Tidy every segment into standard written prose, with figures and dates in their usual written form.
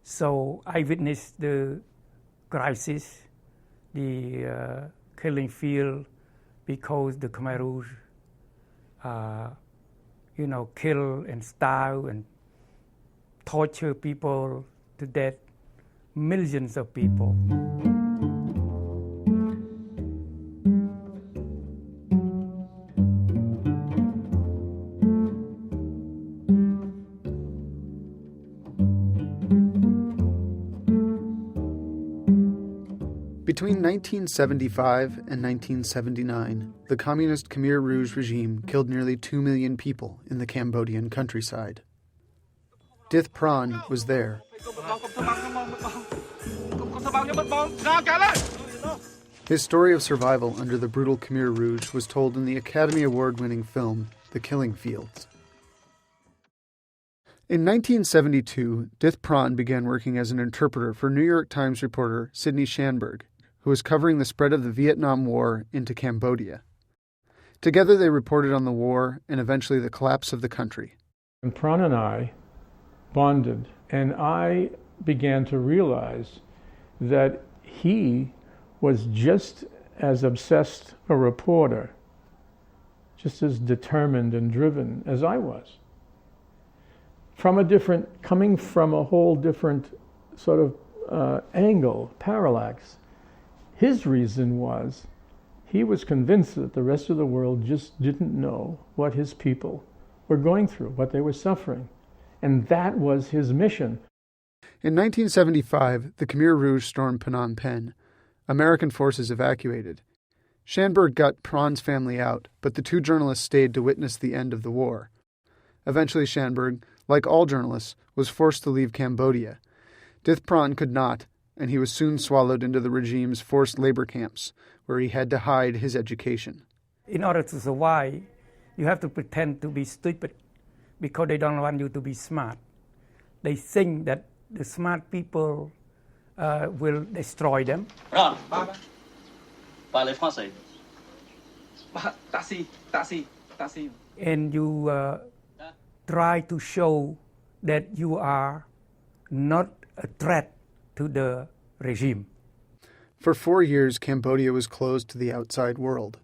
So I witnessed the crisis, the killing field, because the Khmer Rouge, kill and starve and torture people to death, millions of people. Between 1975 and 1979, the communist Khmer Rouge regime killed nearly 2 million people in the Cambodian countryside. Dith Bran was there. His story of survival under the brutal Khmer Rouge was told in the Academy Award-winning film The Killing Fields. In 1972, Dith Bran began working as an interpreter for New York Times reporter Sidney Schanberg, who was covering the spread of the Vietnam War into Cambodia. Together they reported on the war and eventually the collapse of the country. And Bran and I bonded, and I began to realize that he was just as obsessed a reporter, just as determined and driven as I was. Coming from a whole different sort of angle, parallax. His reason was he was convinced that the rest of the world just didn't know what his people were going through, what they were suffering. And that was his mission. In 1975, the Khmer Rouge stormed Phnom Penh. American forces evacuated. Schanberg got Bran's family out, but the two journalists stayed to witness the end of the war. Eventually Schanberg, like all journalists, was forced to leave Cambodia. Dith Bran could not, and he was soon swallowed into the regime's forced labor camps, where he had to hide his education. In order to survive, you have to pretend to be stupid because they don't want you to be smart. They think that the smart people will destroy them. And you try to show that you are not a threat to the regime. For 4 years, Cambodia was closed to the outside world.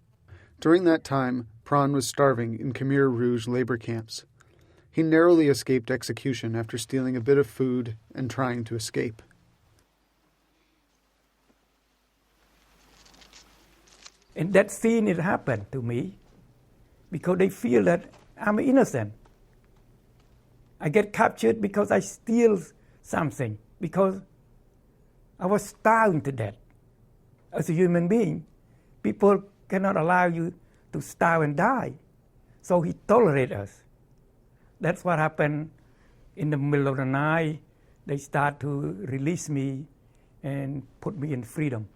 During that time, Bran was starving in Khmer Rouge labor camps. He narrowly escaped execution after stealing a bit of food and trying to escape. And that scene, it happened to me because they feel that I'm innocent. I get captured because I steal something, because I was starving to death. As a human being, people cannot allow you to starve and die. So he tolerated us. That's what happened in the middle of the night. They start to release me and put me in freedom.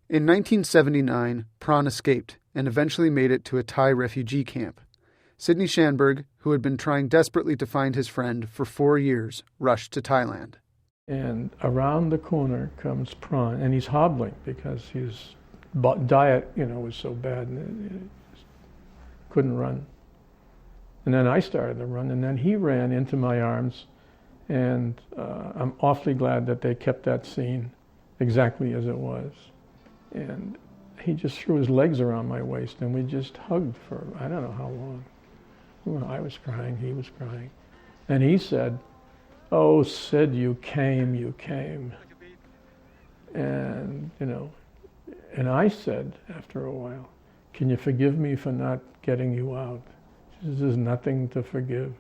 In 1979, Bran escaped and eventually made it to a Thai refugee camp. Sidney Schanberg, who had been trying desperately to find his friend for 4 years, rushed to Thailand. And around the corner comes Bran, and he's hobbling because his diet, was so bad and couldn't run. And then I started to run, and then he ran into my arms, and I'm awfully glad that they kept that scene exactly as it was. And he just threw his legs around my waist, and we just hugged for I don't know how long. Well, I was crying, he was crying. And he said, "Oh, Sid, you came." And, and I said after a while, "Can you forgive me for not getting you out?" She says, "There's nothing to forgive."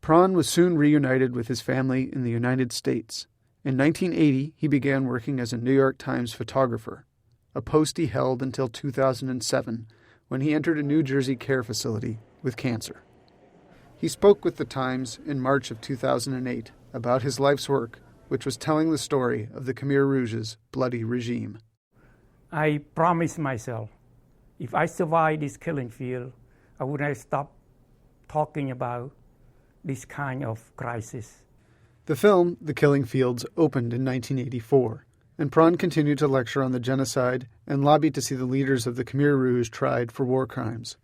Bran was soon reunited with his family in the United States. In 1980, he began working as a New York Times photographer, a post he held until 2007, when he entered a New Jersey care facility with cancer. He spoke with the Times in March of 2008 about his life's work, which was telling the story of the Khmer Rouge's bloody regime. I promised myself, if I survive this killing field, I would not stop talking about this kind of crisis. The film, The Killing Fields, opened in 1984, and Bran continued to lecture on the genocide and lobbied to see the leaders of the Khmer Rouge tried for war crimes.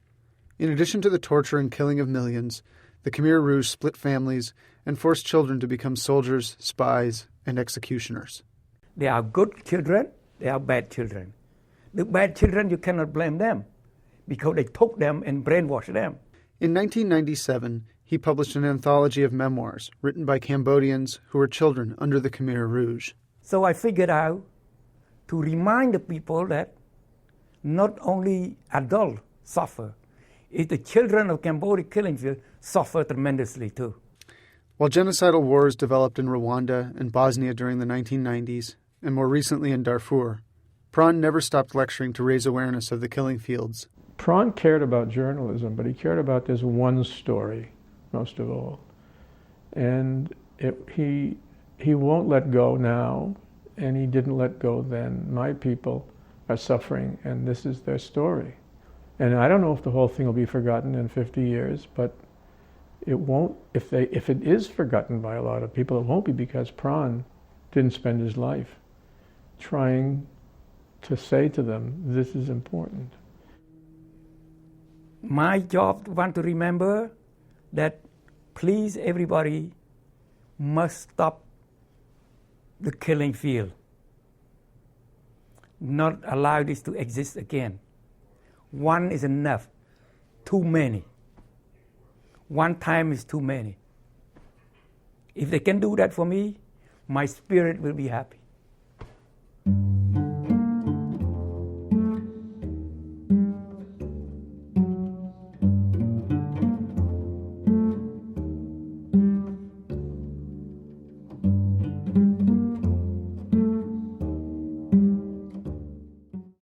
In addition to the torture and killing of millions, the Khmer Rouge split families and forced children to become soldiers, spies, and executioners. There are good children, there are bad children. The bad children, you cannot blame them because they took them and brainwashed them. In 1997, he published an anthology of memoirs written by Cambodians who were children under the Khmer Rouge. So I figured out to remind the people that not only adults suffer, it's the children of Cambodia killing field suffer tremendously too. While genocidal wars developed in Rwanda and Bosnia during the 1990s, and more recently in Darfur, Pran never stopped lecturing to raise awareness of the killing fields. Pran cared about journalism, but he cared about this one story most of all. And he won't let go now, and he didn't let go then. My people are suffering, and this is their story. And I don't know if the whole thing will be forgotten in 50 years, but it won't. If it is forgotten by a lot of people, it won't be because Pran didn't spend his life trying to say to them, this is important. My job want to remember that please everybody must stop the killing field. Not allow this to exist again. One is enough. Too many. One time is too many. If they can do that for me, my spirit will be happy.